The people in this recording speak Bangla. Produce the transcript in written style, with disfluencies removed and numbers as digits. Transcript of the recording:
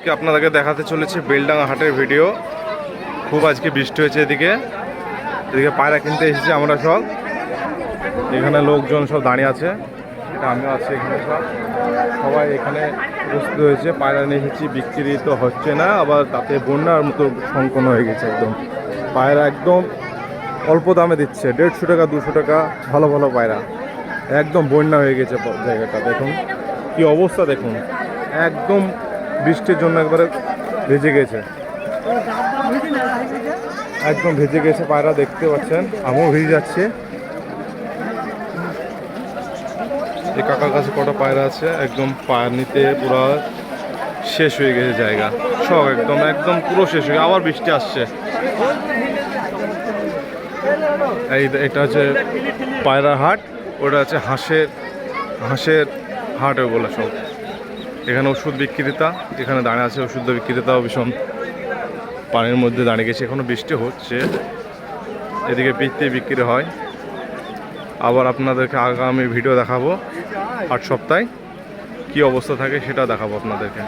আজকে আপনাদেরকে দেখাতে চলেছি বেলডাঙ্গা হাটের ভিডিও। খুব আজকে বৃষ্টি হয়েছে এদিকে পায়রা কিনতে এসেছি আমরা সব। এখানে লোকজন সব দাঁড়িয়ে আছে, আমিও আছি এখানে। সবাই এখানে উপস্থিত হয়েছে। পায়রা নিয়ে এসেছি, বিক্রি তো হচ্ছে না, আবার তাতে বন্যার মতো সংকন হয়ে গেছে। একদম পায়রা একদম অল্প দামে দিচ্ছে, 150 টাকা 200 টাকা। ভালো ভালো পায়রা, একদম বন্যা হয়ে গেছে জায়গাটা। দেখুন কি অবস্থা, দেখুন একদম বৃষ্টির জন্য একবারে ভেজে গেছে, একদম ভেজে গেছে পায়রা। দেখতে পাচ্ছেন আমিও ভিজে যাচ্ছে। এই কাকার কাছে কটা পায়রা আছে, একদম পানিতে পুরো শেষ হয়ে গেছে জায়গা সব, একদম একদম পুরো শেষ হয়ে গেছে। আবার বৃষ্টি আসছে। এটা হচ্ছে পায়রা হাট, ওটা হচ্ছে হাঁসের হাট ওগুলো সব। এখানে ওষুধ বিক্রেতা এখানে দাঁড়িয়ে আছে, ওষুধ বিক্রেতাও ভীষণ পানির মধ্যে দাঁড়িয়ে গেছে। এখনো বৃষ্টি হচ্ছে, এদিকে বিক্রি হয়। আবার আপনাদেরকে আগামী ভিডিও দেখাবো, 8 সপ্তাহে কী অবস্থা থাকে সেটা দেখাবো আপনাদেরকে।